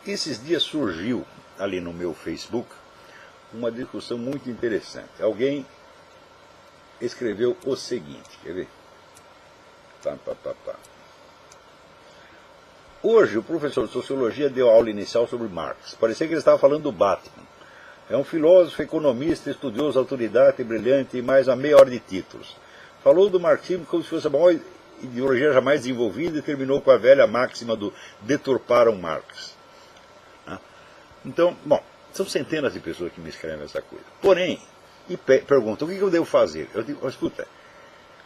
Esses dias surgiu ali no meu Facebook uma discussão muito interessante. Alguém escreveu o seguinte, quer ver? Hoje o professor de Sociologia deu aula inicial sobre Marx. Parecia que ele estava falando do Batman. É um filósofo, economista, estudioso, autoridade, brilhante e mais a meia hora de títulos. Falou do marxismo como se fosse a maior ideologia jamais desenvolvida e terminou com a velha máxima do deturparam Marx. Então, bom, são centenas de pessoas que me escrevem essa coisa. Porém, perguntam, o que eu devo fazer? Eu digo, escuta,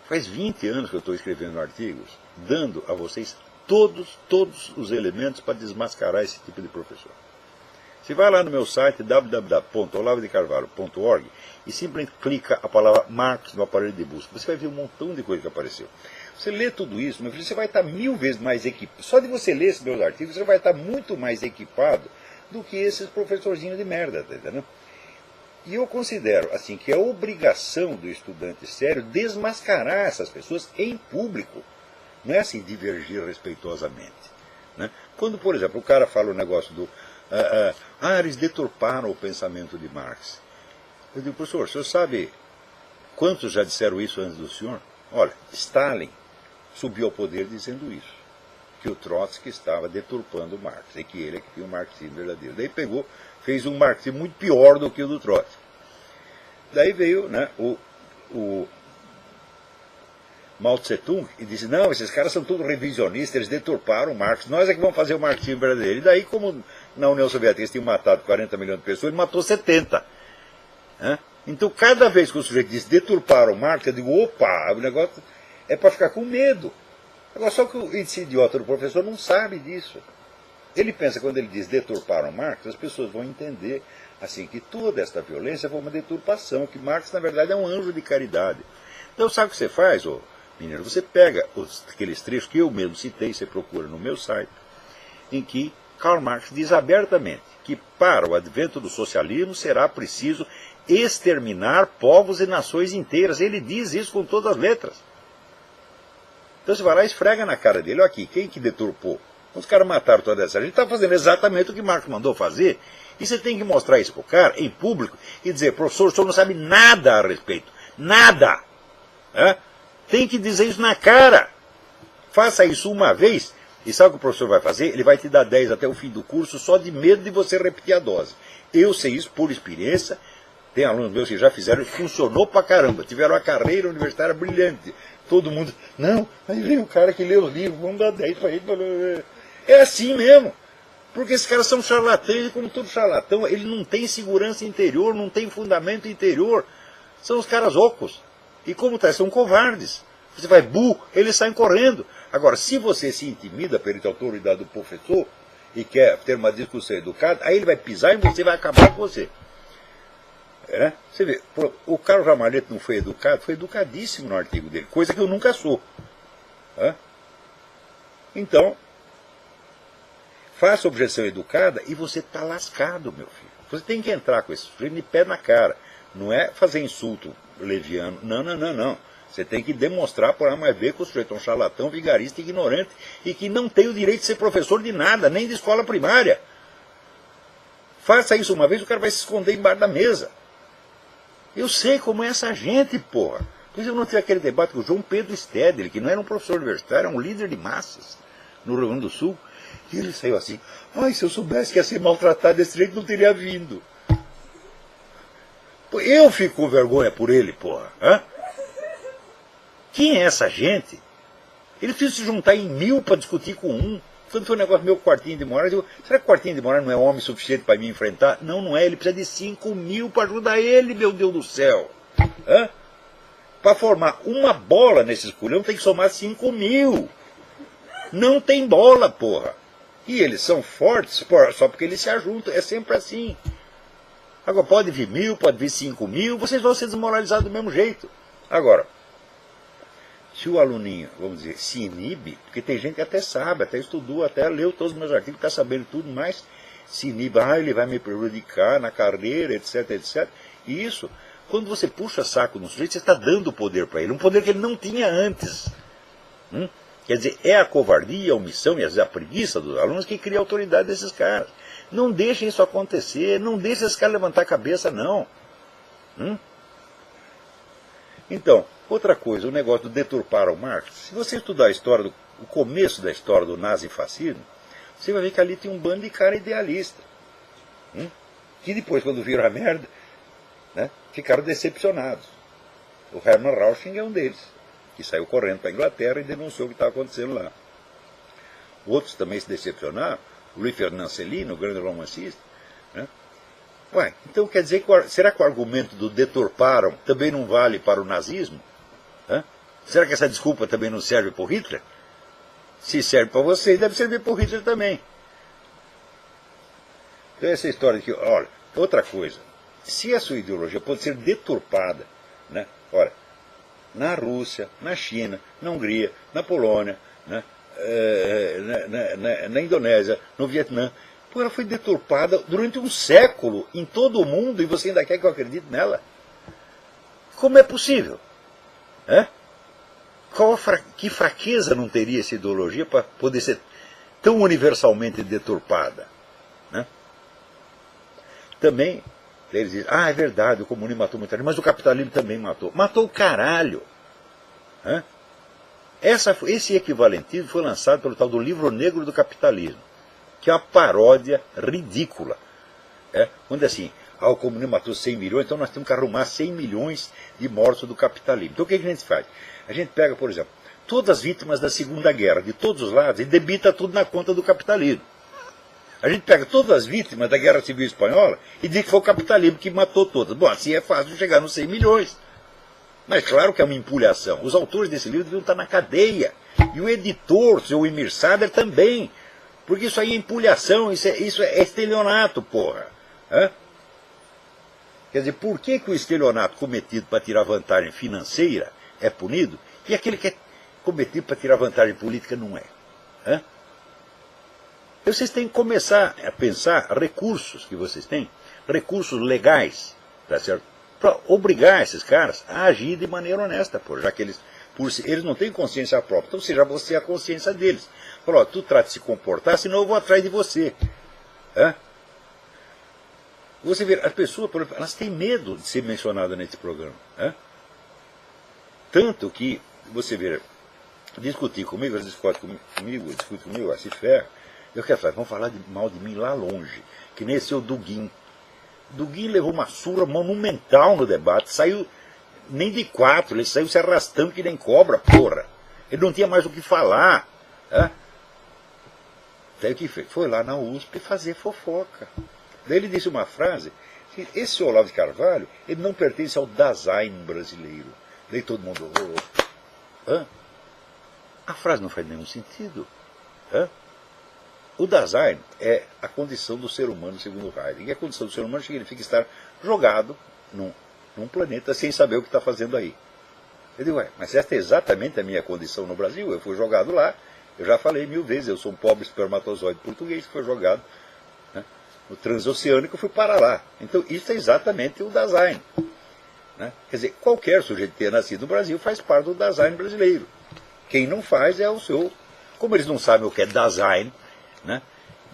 faz 20 anos que eu estou escrevendo artigos, dando a vocês todos os elementos para desmascarar esse tipo de professor. Você vai lá no meu site www.olavodecarvalho.org e simplesmente clica a palavra Marx no aparelho de busca. Você vai ver um montão de coisa que apareceu. Você lê tudo isso, meu filho, você vai estar 1000 vezes mais equipado. Só de você ler esses meus artigos, você vai estar muito mais equipado do que esses professorzinhos de merda, tá entendendo? E eu considero assim que é obrigação do estudante sério desmascarar essas pessoas em público. Não é assim divergir respeitosamente. Né? Quando, por exemplo, o cara fala o negócio do eles deturparam o pensamento de Marx. Eu digo, professor, o senhor sabe quantos já disseram isso antes do senhor? Olha, Stalin subiu ao poder dizendo isso, que o Trotsky estava deturpando Marx, e que ele é que tinha um marxismo verdadeiro. Daí pegou, fez um marxismo muito pior do que o do Trotsky. Daí veio, né, o Mao Tse-tung e disse, não, esses caras são todos revisionistas, eles deturparam Marx, nós é que vamos fazer o marxismo verdadeiro. E daí, como na União Soviética eles tinham matado 40 milhões de pessoas, ele matou 70. Né? Então, cada vez que o sujeito diz deturparam Marx, eu digo, opa, o negócio é para ficar com medo. Agora, só que esse idiota do professor não sabe disso. Ele pensa, quando ele diz deturparam Marx, as pessoas vão entender assim, que toda esta violência foi uma deturpação, que Marx, na verdade, é um anjo de caridade. Então, sabe o que você faz, ô menino? Você pega aqueles trechos que eu mesmo citei, você procura no meu site, em que Karl Marx diz abertamente que para o advento do socialismo será preciso exterminar povos e nações inteiras. Ele diz isso com todas as letras. Então você vai lá e esfrega na cara dele, olha aqui, quem que deturpou? Os caras mataram toda essa gente, está fazendo exatamente o que Marx mandou fazer, e você tem que mostrar isso para o cara, em público, e dizer, professor, o senhor não sabe nada a respeito, nada. Tem que dizer isso na cara. Faça isso uma vez, e sabe o que o professor vai fazer? Ele vai te dar 10 até o fim do curso, só de medo de você repetir a dose. Eu sei isso por experiência, tem alunos meus que já fizeram, funcionou pra caramba, tiveram uma carreira universitária brilhante. Todo mundo, não, aí vem o cara que lê os livros, vamos dar 10 para ele. É assim mesmo. Porque esses caras são charlatães, e como todo charlatão, ele não tem segurança interior, não tem fundamento interior. São os caras ocos. E como tá, são covardes. Você vai, eles saem correndo. Agora, se você se intimida perante a autoridade do professor e quer ter uma discussão educada, aí ele vai pisar em você e vai acabar com você. Você vê, o Carlos Ramalhete não foi educado, foi educadíssimo no artigo dele, coisa que eu nunca sou. Então, faça objeção educada e você está lascado, meu filho. Você tem que entrar com esse sujeito de pé na cara. Não é fazer insulto leviano. Não. Você tem que demonstrar por A mais B que o sujeito é um charlatão, vigarista, ignorante e que não tem o direito de ser professor de nada, nem de escola primária. Faça isso uma vez, o cara vai se esconder embaixo da mesa. Eu sei como é essa gente, porra. Por isso eu não tive aquele debate com o João Pedro Stedley, que não era um professor universitário, era um líder de massas no Rio Grande do Sul. E ele saiu assim, se eu soubesse que ia ser maltratado desse jeito, não teria vindo. Eu fico com vergonha por ele, porra. Quem é essa gente? Ele precisa se juntar em 1000 para discutir com um. Quando foi um negócio meu Quartinho de Moraes, eu digo, será que Quartinho de Moraes não é homem suficiente para me enfrentar? Não é, ele precisa de 5.000 para ajudar ele, meu Deus do céu. Para formar uma bola nesse esculhão tem que somar 5.000. Não tem bola, porra. E eles são fortes só porque eles se ajuntam, é sempre assim. Agora pode vir 1000, pode vir 5.000, vocês vão ser desmoralizados do mesmo jeito. Agora, se o aluninho, vamos dizer, se inibe, porque tem gente que até sabe, até estudou, até leu todos os meus artigos, está sabendo tudo, mas se inibe, ele vai me prejudicar na carreira, etc, etc. E isso, quando você puxa saco no sujeito, você está dando poder para ele, um poder que ele não tinha antes. Quer dizer, é a covardia, a omissão e às vezes a preguiça dos alunos que cria a autoridade desses caras. Não deixem isso acontecer, não deixem esses caras levantar a cabeça, não. Então, outra coisa, o negócio do deturpar o Marx. Se você estudar a história, o começo da história do nazifascismo, você vai ver que ali tem um bando de cara idealista. Que depois, quando viram a merda, né, ficaram decepcionados. O Hermann Rauschning é um deles, que saiu correndo para a Inglaterra e denunciou o que estava acontecendo lá. Outros também se decepcionaram. O Louis Ferdinand Céline, o grande romancista. Né? Ué, então quer dizer, será que o argumento do deturparam também não vale para o nazismo? Será que essa desculpa também não serve para o Hitler? Se serve para vocês, deve servir para o Hitler também. Então essa história aqui, olha, outra coisa. Se a sua ideologia pode ser deturpada, né? Olha, na Rússia, na China, na Hungria, na Polônia, né? Na Indonésia, no Vietnã, ela foi deturpada durante um século em todo o mundo e você ainda quer que eu acredite nela? Como é possível? Que fraqueza não teria essa ideologia para poder ser tão universalmente deturpada? Né? Também, eles dizem, é verdade, o comunismo matou muita gente, mas o capitalismo também matou. Matou o caralho! Esse equivalentismo foi lançado pelo tal do Livro Negro do Capitalismo, que é uma paródia ridícula. Onde assim, o comunismo matou 100 milhões, então nós temos que arrumar 100 milhões de mortos do capitalismo. Então o que a gente faz? A gente pega, por exemplo, todas as vítimas da Segunda Guerra, de todos os lados, e debita tudo na conta do capitalismo. A gente pega todas as vítimas da Guerra Civil Espanhola e diz que foi o capitalismo que matou todas. Bom, assim é fácil chegar nos 100 milhões. Mas claro que é uma empulhação. Os autores desse livro deviam estar na cadeia. E o editor, o seu Emir Sader, também. Porque isso aí é empulhação, isso é estelionato, porra. Quer dizer, por que o estelionato cometido para tirar vantagem financeira é punido e aquele que é cometido para tirar vantagem política não é? Vocês têm que começar a pensar recursos que vocês têm, recursos legais, tá certo? Para obrigar esses caras a agir de maneira honesta, já que eles não têm consciência própria, então seja você a consciência deles. Fala, tu trata de se comportar, senão eu vou atrás de você. Você vê, as pessoas, por exemplo, elas têm medo de ser mencionadas nesse programa. Tanto que, você vê, discutir comigo, eles discutem comigo, se ferra. Eu quero falar, vão falar mal de mim lá longe, que nem esse o Dugin. Dugin levou uma surra monumental no debate, saiu nem de 4, ele saiu se arrastando que nem cobra, porra. Ele não tinha mais o que falar. Daí o que fez? Foi lá na USP fazer fofoca. Daí ele disse uma frase, esse Olavo de Carvalho, ele não pertence ao Dasein brasileiro. Daí todo mundo... A frase não faz nenhum sentido. O Dasein é a condição do ser humano, segundo Heidegger. E a condição do ser humano significa estar jogado num planeta sem saber o que está fazendo aí. Eu digo, mas esta é exatamente a minha condição no Brasil. Eu fui jogado lá, eu já falei 1000 vezes, eu sou um pobre espermatozoide português que foi jogado no transoceânico e fui para lá. Então isso é exatamente o Dasein. Quer dizer, qualquer sujeito que tenha nascido no Brasil faz parte do Dasein brasileiro. Quem não faz é o seu... Como eles não sabem o que é Dasein,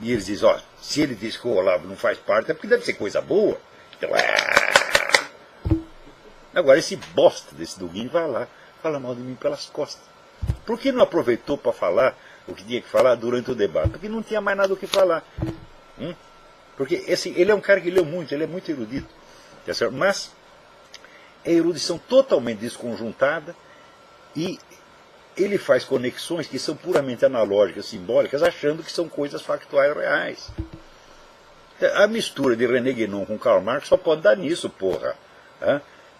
e eles dizem, se ele diz que o Olavo não faz parte, é porque deve ser coisa boa. Então, Agora, esse bosta desse Dugin vai lá, fala mal de mim pelas costas. Por que não aproveitou para falar o que tinha que falar durante o debate? Porque não tinha mais nada o que falar. Porque ele é um cara que leu muito, ele é muito erudito. Tá certo? Mas é erudição totalmente desconjuntada e ele faz conexões que são puramente analógicas, simbólicas, achando que são coisas factuais reais. A mistura de René Guénon com Karl Marx só pode dar nisso, porra.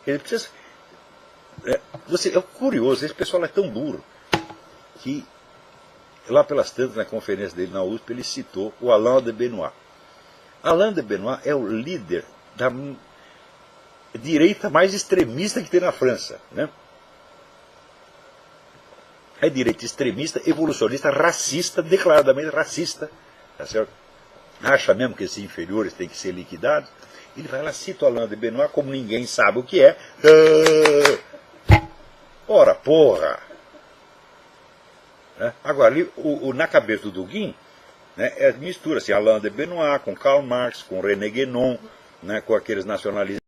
Ele precisa... É curioso, esse pessoal é tão duro que lá pelas tantas, na conferência dele na USP, ele citou o Alain de Benoist. Alain de Benoist é o líder da direita mais extremista que tem na França, É direita extremista, evolucionista, racista, declaradamente racista, tá certo? Acha mesmo que esses inferiores têm que ser liquidados. Ele vai lá, cita o Alain de Benoist, como ninguém sabe o que é. Ora, porra! Né? Agora, na cabeça do Dugin, né, é mistura assim, Alain de Benoist, com Karl Marx, com René Guénon, né, com aqueles nacionalistas.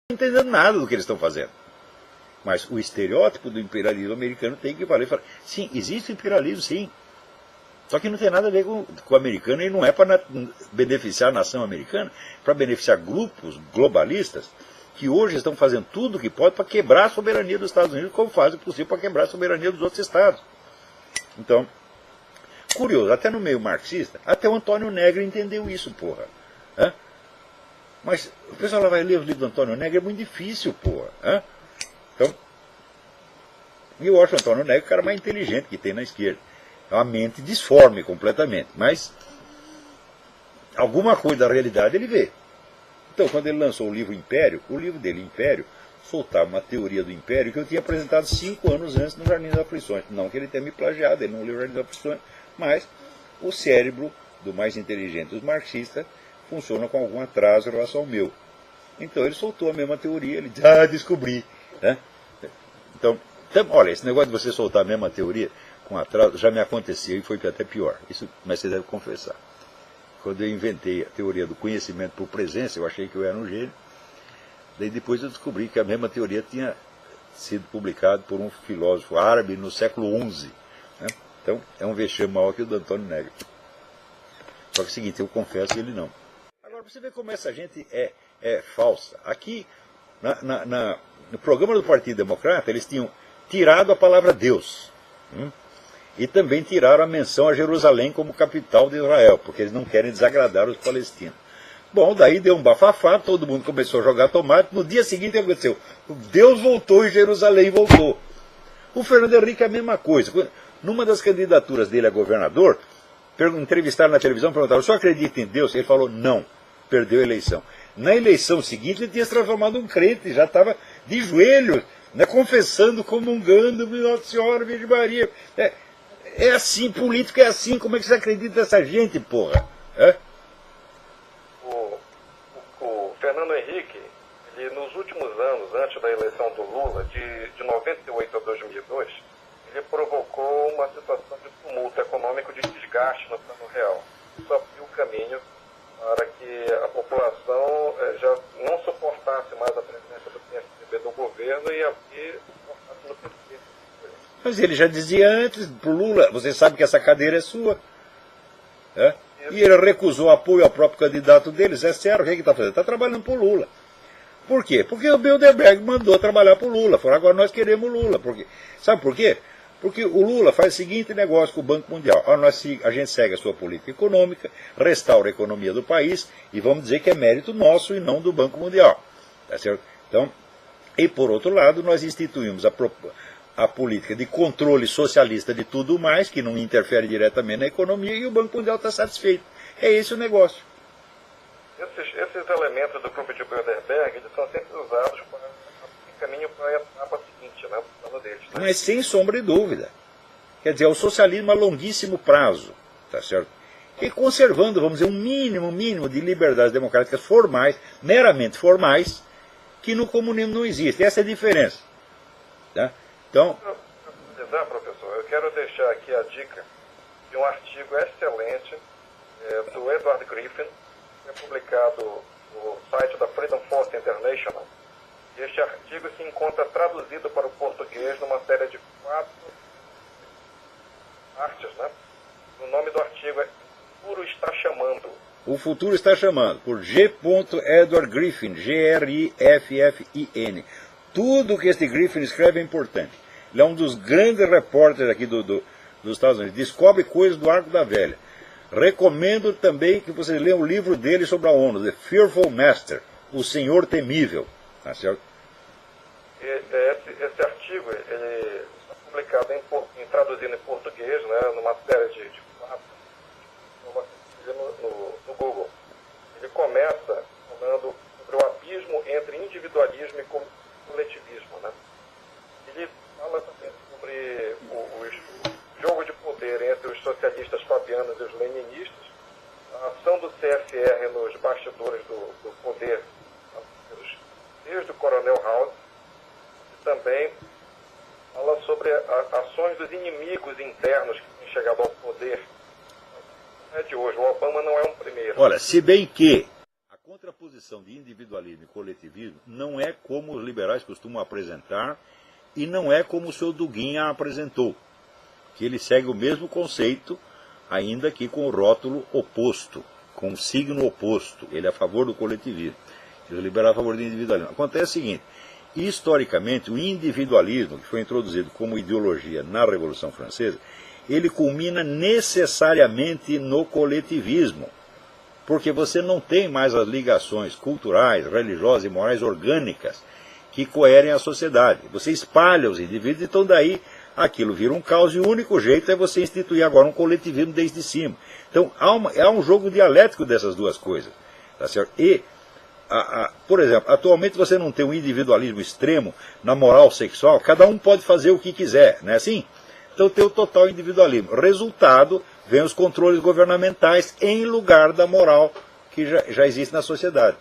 Não entendendo nada do que eles estão fazendo. Mas o estereótipo do imperialismo americano tem que valer. Sim, existe imperialismo, sim. Só que não tem nada a ver com o americano e não é para beneficiar a nação americana, para beneficiar grupos globalistas que hoje estão fazendo tudo o que pode para quebrar a soberania dos Estados Unidos, como fazem o possível para quebrar a soberania dos outros estados. Então, curioso, até no meio marxista, até o Antônio Negri entendeu isso, porra. Hã? Mas o pessoal lá vai ler os livros do Antônio Negri, é muito difícil, porra. Hã? Então, eu acho o Antônio Negri o cara mais inteligente que tem na esquerda. É uma mente disforme completamente, mas alguma coisa da realidade ele vê. Então, quando ele lançou o livro Império, o livro dele, Império, soltava uma teoria do Império que eu tinha apresentado 5 anos antes no Jardim das Aflições. Não que ele tenha me plagiado, ele não leu o Jardim das Aflições, mas o cérebro do mais inteligente dos marxistas funciona com algum atraso em relação ao meu. Então ele soltou a mesma teoria, ele disse, descobri. Né? Então, olha, esse negócio de você soltar a mesma teoria com atraso já me aconteceu e foi até pior. Isso, mas você deve confessar. Quando eu inventei a teoria do conhecimento por presença, eu achei que eu era um gênio. Daí depois eu descobri que a mesma teoria tinha sido publicada por um filósofo árabe no século XI. Né? Então, é um vexame maior que o do Antônio Negri. Só que é o seguinte, eu confesso que ele não. Agora, você vê como essa gente é falsa. Aqui, no programa do Partido Democrata, eles tinham tirado a palavra Deus. E também tiraram a menção a Jerusalém como capital de Israel, porque eles não querem desagradar os palestinos. Bom, daí deu um bafafá, todo mundo começou a jogar tomate, no dia seguinte o que aconteceu? Deus voltou e Jerusalém voltou. O Fernando Henrique é a mesma coisa. Numa das candidaturas dele a governador, entrevistaram na televisão, perguntaram, o senhor acredita em Deus? Ele falou, não, perdeu a eleição. Na eleição seguinte ele tinha se transformado em um crente, já estava de joelhos, né, confessando, comungando, Nossa Senhora, Virgem Maria. É assim, político é assim, como é que você acredita nessa gente, porra? O Fernando Henrique, ele, nos últimos anos, antes da eleição do Lula, de 98 a 2002, ele provocou uma situação de tumulto econômico, de desgaste no plano real. Isso abriu o caminho para que a população já não suportasse mais a presença do PSDB do governo e suportasse no PT. Mas ele já dizia antes pro Lula, você sabe que essa cadeira é sua. E ele recusou apoio ao próprio candidato deles, é sério, o que ele está fazendo? Está trabalhando pro Lula. Por quê? Porque o Bilderberg mandou trabalhar pro Lula. Falou, agora nós queremos o Lula. Sabe por quê? Porque o Lula faz o seguinte negócio com o Banco Mundial. A gente segue a sua política econômica, restaura a economia do país e vamos dizer que é mérito nosso e não do Banco Mundial. Tá certo? Então, e por outro lado, nós instituímos a política de controle socialista de tudo mais, que não interfere diretamente na economia, e o Banco Mundial está satisfeito. É esse o negócio. Esses elementos do grupo de Bilderberg, eles são sempre usados para caminho para a etapa seguinte, né, do plano deles. Né? Mas sem sombra de dúvida. Quer dizer, o socialismo a longuíssimo prazo, tá certo? E conservando, vamos dizer, um mínimo de liberdades democráticas formais, meramente formais, que no comunismo não existe. Essa é a diferença. Tá? Então, Para finalizar, professor, eu quero deixar aqui a dica de um artigo excelente do Edward Griffin, que é publicado no site da Freedom Force International. E este artigo se encontra traduzido para o português numa série de 4 artes, né? O nome do artigo é O Futuro Está Chamando. o futuro está chamando por G. Edward Griffin, Griffin. Tudo que este Griffin escreve é importante. Ele é um dos grandes repórteres aqui dos Estados Unidos. Descobre coisas do Arco da Velha. Recomendo também que vocês leiam o livro dele sobre a ONU, The Fearful Master, O Senhor Temível. Tá certo? Esse artigo ele está publicado traduzido em português, né, numa série de 4 no Google. Ele começa falando sobre o abismo entre individualismo e coletivismo. Né? Ele fala também sobre o jogo de poder entre os socialistas fabianos e os leninistas, a ação do CFR nos bastidores do poder, desde o Coronel House, e também fala sobre ações dos inimigos internos que têm chegado ao poder. Não é de hoje, o Obama não é um primeiro. Olha, se bem que a contraposição de individualismo e coletivismo não é como os liberais costumam apresentar e não é como o seu Duguin a apresentou, que ele segue o mesmo conceito, ainda que com o rótulo oposto, com o signo oposto. Ele é a favor do coletivismo, e os liberais a favor do individualismo. Acontece o seguinte: historicamente, o individualismo, que foi introduzido como ideologia na Revolução Francesa, ele culmina necessariamente no coletivismo, porque você não tem mais as ligações culturais, religiosas e morais orgânicas que coerem a sociedade. Você espalha os indivíduos, então daí aquilo vira um caos, e o único jeito é você instituir agora um coletivismo desde cima. Então há um jogo dialético dessas duas coisas. Tá certo? E, por exemplo, atualmente você não tem um individualismo extremo na moral sexual, cada um pode fazer o que quiser, não é assim? Então tem o total individualismo. Resultado, vem os controles governamentais em lugar da moral que já existe na sociedade.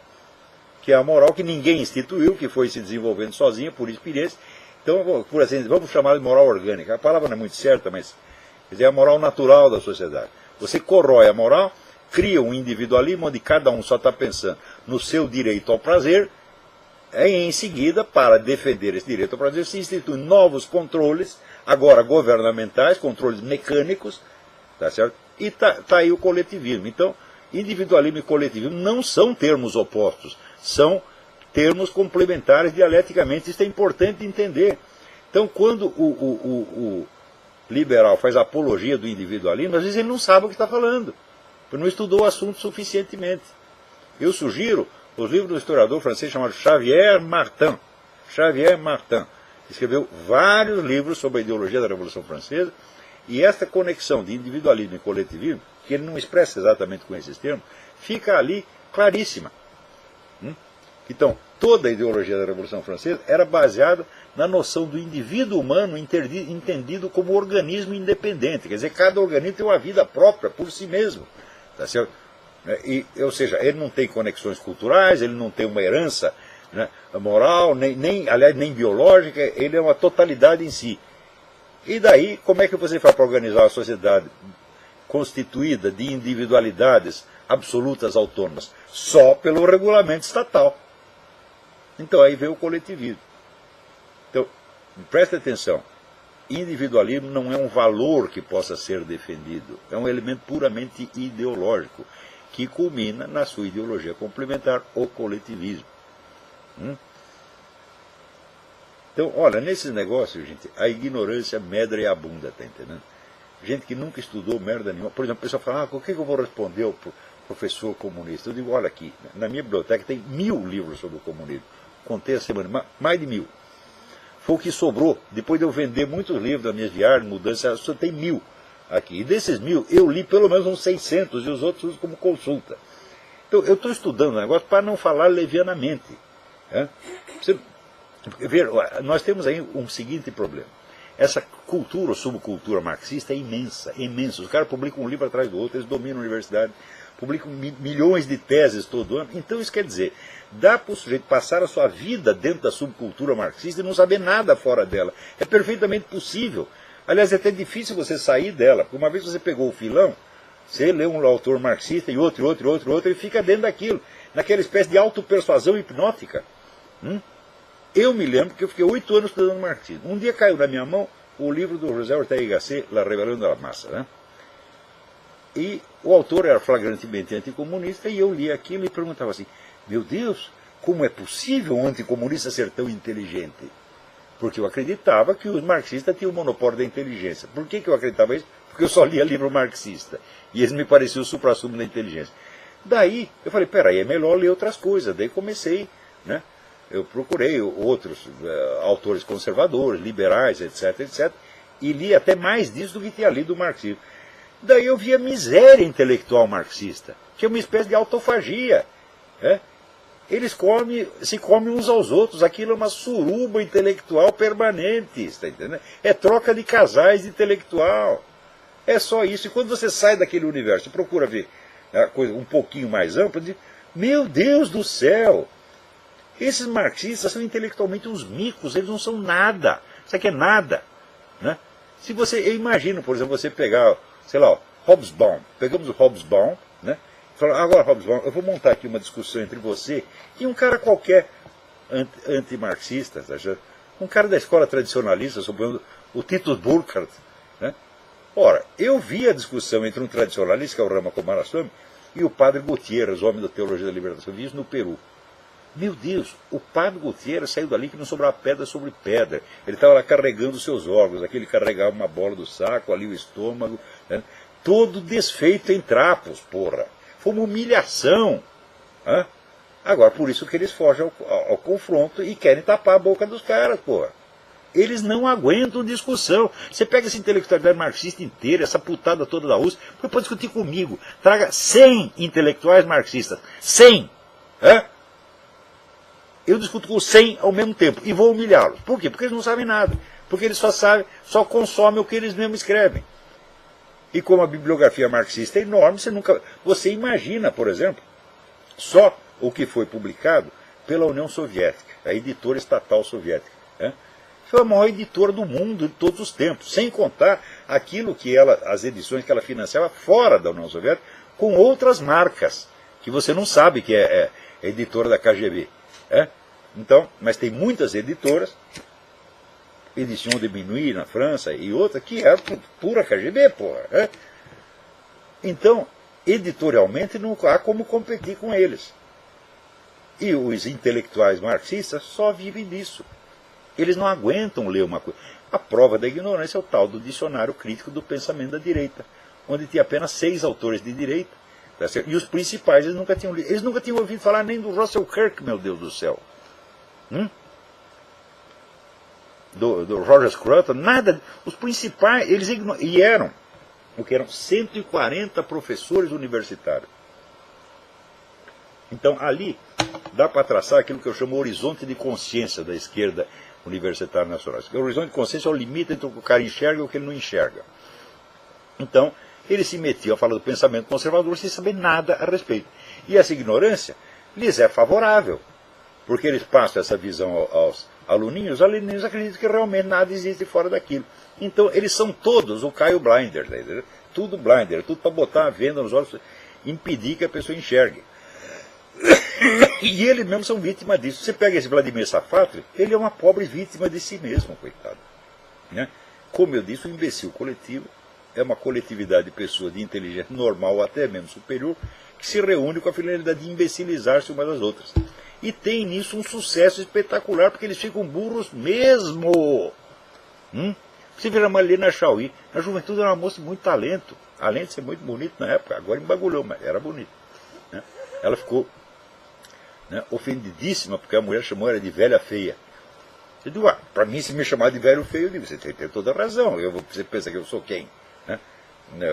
Que é a moral que ninguém instituiu, que foi se desenvolvendo sozinha, por experiência. Então, por assim dizer, vamos chamar de moral orgânica. A palavra não é muito certa, mas quer dizer, é a moral natural da sociedade. Você corrói a moral, cria um individualismo onde cada um só está pensando no seu direito ao prazer, e em seguida, para defender esse direito ao prazer, se instituem novos controles, agora governamentais, controles mecânicos, tá certo? E tá aí o coletivismo. Então, individualismo e coletivismo não são termos opostos, são termos complementares dialeticamente. Isso é importante entender. Então, quando o liberal faz apologia do individualismo, às vezes ele não sabe o que está falando, porque não estudou o assunto suficientemente. Eu sugiro os livros do historiador francês chamado Xavier Martin. Xavier Martin escreveu vários livros sobre a ideologia da Revolução Francesa, e essa conexão de individualismo e coletivismo, que ele não expressa exatamente com esses termos, fica ali claríssima. Então, toda a ideologia da Revolução Francesa era baseada na noção do indivíduo humano entendido como organismo independente. Quer dizer, cada organismo tem uma vida própria por si mesmo. Tá certo? Ou seja, ele não tem conexões culturais, ele não tem uma herança, né, moral, aliás, nem biológica, ele é uma totalidade em si. E daí, como é que você faz para organizar uma sociedade constituída de individualidades absolutas autônomas? Só pelo regulamento estatal. Então aí vem o coletivismo. Então, preste atenção, individualismo não é um valor que possa ser defendido, é um elemento puramente ideológico, que culmina na sua ideologia complementar, o coletivismo. Então, olha, nesses negócios, gente, a ignorância medra e abunda, tá entendendo? Gente que nunca estudou merda nenhuma. Por exemplo, a pessoa fala, o que eu vou responder ao professor comunista? Eu digo, olha aqui, na minha biblioteca tem 1000 livros sobre o comunismo. Contei a semana, mais de 1000. Foi o que sobrou. Depois de eu vender muitos livros das minhas viagens, mudanças, só tem 1000 aqui. E desses 1000, eu li pelo menos uns 600 e os outros uso como consulta. Então, eu estou estudando o negócio para não falar levianamente. Nós temos aí um seguinte problema. Essa cultura ou subcultura marxista é imensa, imensa. Os caras publicam um livro atrás do outro, eles dominam a universidade, publicam milhões de teses todo ano. Então isso quer dizer, dá para o sujeito passar a sua vida dentro da subcultura marxista e não saber nada fora dela. É perfeitamente possível. Aliás, é até difícil você sair dela, porque uma vez você pegou o filão, você lê um autor marxista e outro, e fica dentro daquilo, naquela espécie de autopersuasão hipnótica. Eu me lembro que eu fiquei 8 anos estudando marxismo. Um dia caiu na minha mão o livro do José Ortega y Gasset, La Rebelión de la Masa, né? E o autor era flagrantemente anticomunista, e eu li aquilo e perguntava assim, meu Deus, como é possível um anticomunista ser tão inteligente? Porque eu acreditava que os marxistas tinham o monopólio da inteligência. Por que eu acreditava isso? Porque eu só lia livro marxista. E eles me pareciam o suprassumo da inteligência. Daí, eu falei, peraí, é melhor ler outras coisas. Daí comecei, né? Eu procurei outros autores conservadores, liberais, etc, e li até mais disso do que tinha lido o marxismo. Daí eu vi a miséria intelectual marxista, que é uma espécie de autofagia. Eles se comem uns aos outros, aquilo é uma suruba intelectual permanente, está entendendo? É troca de casais de intelectual. É só isso. E quando você sai daquele universo e procura ver a coisa um pouquinho mais ampla, diz, meu Deus do céu! Esses marxistas são intelectualmente uns micos, eles não são nada. Isso aqui é nada. Né? Se você, eu imagino, por exemplo, você pegar, sei lá, Hobsbawm. Pegamos o Hobsbawm, né? Falamos, agora, Hobsbawm, eu vou montar aqui uma discussão entre você e um cara qualquer anti-marxista, um cara da escola tradicionalista, supondo o Titus Burckhardt. Né? Ora, eu vi a discussão entre um tradicionalista, que é o Rama Coomaraswamy, e o padre Gutierrez, homem da Teologia da Libertação. Eu vi isso no Peru. Meu Deus, o padre Gutierrez saiu dali que não sobrava pedra sobre pedra. Ele estava lá carregando os seus órgãos. Aqui ele carregava uma bola do saco, ali o estômago. Né? Todo desfeito em trapos, porra. Foi uma humilhação. Agora, por isso que eles fogem ao confronto e querem tapar a boca dos caras, porra. Eles não aguentam discussão. Você pega essa intelectualidade marxista inteira, essa putada toda da USP, pode discutir comigo. Traga 100 intelectuais marxistas. 100! Eu discuto com 100 ao mesmo tempo e vou humilhá-los. Por quê? Porque eles não sabem nada. Porque eles só consomem o que eles mesmos escrevem. E como a bibliografia marxista é enorme, você imagina, por exemplo, só o que foi publicado pela União Soviética, a editora estatal soviética. Foi a maior editora do mundo de todos os tempos, sem contar aquilo que as edições que ela financiava fora da União Soviética, com outras marcas, que você não sabe que é editora da KGB. Então, mas tem muitas editoras, Edition de Minuit na França e outra, que é pura KGB, porra. Então, editorialmente não há como competir com eles. E os intelectuais marxistas só vivem disso. Eles não aguentam ler uma coisa. A prova da ignorância é o tal do dicionário crítico do pensamento da direita, onde tinha apenas 6 autores de direita. Tá certo? E os principais eles nunca tinham lido. Eles nunca tinham ouvido falar nem do Russell Kirk, meu Deus do céu. Do Roger Scruton, nada. Os principais, eles e eram 140 professores universitários. Então ali dá para traçar aquilo que eu chamo horizonte de consciência da esquerda universitária nacional. O horizonte de consciência é o limite entre o que o cara enxerga e o que ele não enxerga. Então, eles se metiam a falar do pensamento conservador sem saber nada a respeito. E essa ignorância lhes é favorável, porque eles passam essa visão aos aluninhos, os aluninhos acreditam que realmente nada existe fora daquilo. Então, eles são todos o Caio Blinder, né? Tudo blinder, tudo para botar a venda nos olhos, impedir que a pessoa enxergue. E eles mesmos são vítimas disso. Você pega esse Vladimir Safatli, ele é uma pobre vítima de si mesmo, coitado. Né? Como eu disse, o imbecil coletivo é uma coletividade de pessoas de inteligência normal, ou até mesmo superior, que se reúne com a finalidade de imbecilizar-se umas das outras. E tem nisso um sucesso espetacular, porque eles ficam burros mesmo. Você vê a Malena Chauí, na juventude era uma moça de muito talento, além de ser muito bonita na época, agora embagulhou, mas era bonita. Né? Ela ficou ofendidíssima, porque a mulher chamou ela de velha feia. Eu digo, para mim, se me chamar de velho feio, eu digo, você tem toda a razão, você pensa que eu sou quem? Né?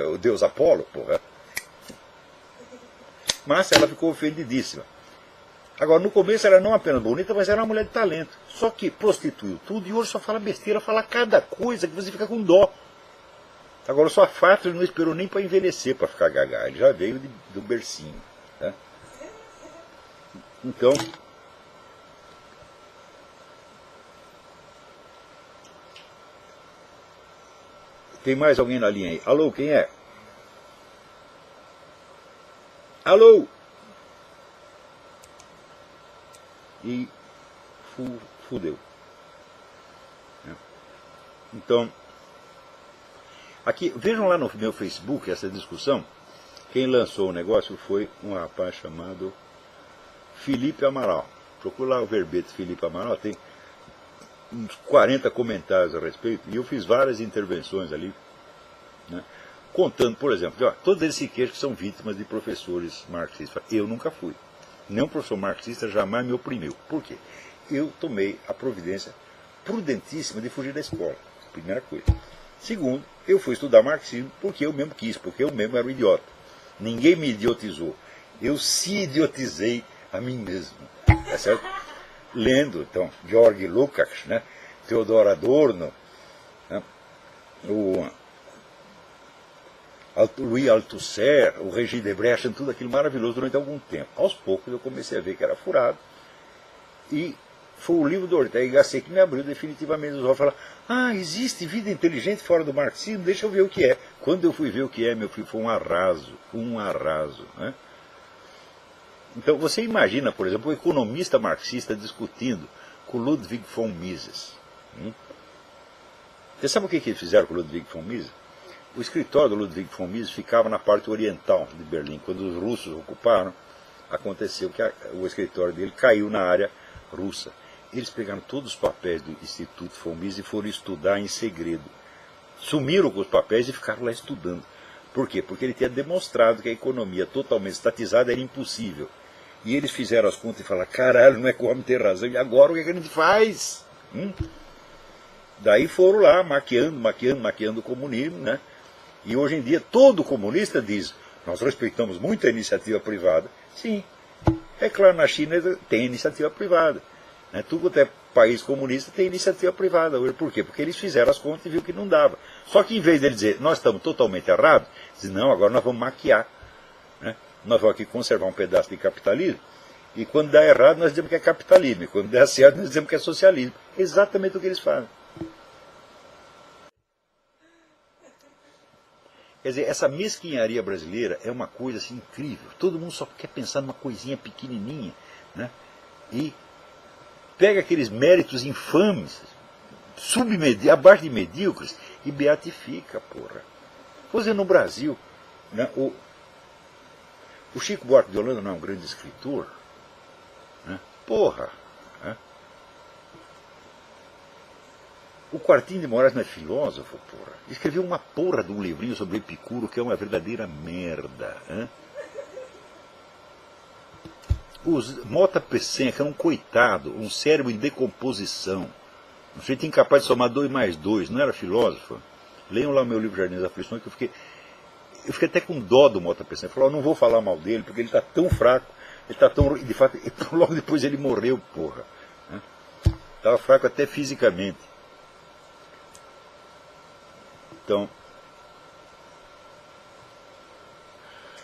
O deus Apolo, porra. Mas ela ficou ofendidíssima. Agora, no começo ela não apenas bonita, mas era uma mulher de talento. Só que prostituiu tudo e hoje só fala besteira, fala cada coisa que você fica com dó. Agora, o Safatra ele não esperou nem para envelhecer para ficar gaga, ele já veio do bercinho. Tá? Então, tem mais alguém na linha aí? Alô, quem é? Alô? E fudeu. Então, aqui, vejam lá no meu Facebook essa discussão. Quem lançou o negócio foi um rapaz chamado Felipe Amaral. Procura lá o verbete Felipe Amaral, tem uns 40 comentários a respeito, e eu fiz várias intervenções ali, né, contando, por exemplo, que, ó, todos esses queixos são vítimas de professores marxistas. Eu nunca fui. Nenhum professor marxista jamais me oprimiu. Por quê? Eu tomei a providência prudentíssima de fugir da escola, primeira coisa. Segundo, eu fui estudar marxismo porque eu mesmo quis, porque eu mesmo era um idiota. Ninguém me idiotizou. Eu se idiotizei a mim mesmo. Tá certo? Lendo, então, Georg Lukács, né, Theodor Adorno, né, o Louis Althusser, o Regis Debray, tudo aquilo maravilhoso durante algum tempo. Aos poucos eu comecei a ver que era furado, e foi o livro do Ortega y Gasset que me abriu definitivamente os olhos. Falar, existe vida inteligente fora do marxismo, deixa eu ver o que é. Quando eu fui ver o que é, meu filho, foi um arraso, né? Então você imagina, por exemplo, um economista marxista discutindo com Ludwig von Mises. Você sabe o que eles fizeram com Ludwig von Mises? O escritório do Ludwig von Mises ficava na parte oriental de Berlim. Quando os russos ocuparam, aconteceu que o escritório dele caiu na área russa. Eles pegaram todos os papéis do Instituto von Mises e foram estudar em segredo. Sumiram com os papéis e ficaram lá estudando. Por quê? Porque ele tinha demonstrado que a economia totalmente estatizada era impossível. E eles fizeram as contas e falaram, caralho, não é que o homem tem razão, e agora o que a gente faz? Daí foram lá, maquiando o comunismo, né? E hoje em dia todo comunista diz, nós respeitamos muito a iniciativa privada. Sim, é claro, na China tem iniciativa privada. Né? Tudo quanto é país comunista tem iniciativa privada. Por quê? Porque eles fizeram as contas e viram que não dava. Só que em vez de dizer, nós estamos totalmente errados, dizem, não, agora nós vamos maquiar. Né? Nós vamos aqui conservar um pedaço de capitalismo, e quando dá errado nós dizemos que é capitalismo, e quando der certo nós dizemos que é socialismo. É exatamente o que eles fazem. Quer dizer, essa mesquinharia brasileira é uma coisa assim, incrível. Todo mundo só quer pensar numa coisinha pequenininha, né? E pega aqueles méritos infames, abaixo de medíocres, e beatifica, porra. Pois é, no Brasil, né, o Chico Buarque de Holanda não é um grande escritor? Né? Porra! Né? O Quartinho de Moraes não é filósofo, porra. Escreveu uma porra de um livrinho sobre Epicuro que é uma verdadeira merda. Hein? O Mota Peçanha, que é um coitado, um cérebro em decomposição. Um jeito incapaz de somar 2 mais 2, não era filósofo? Leiam lá o meu livro Jardim das Aflições, que eu fiquei até com dó do Mota Peçanha. Eu falei, não vou falar mal dele, porque ele está tão fraco, ele está tão... De fato, logo depois ele morreu, porra. Estava fraco até fisicamente. Então,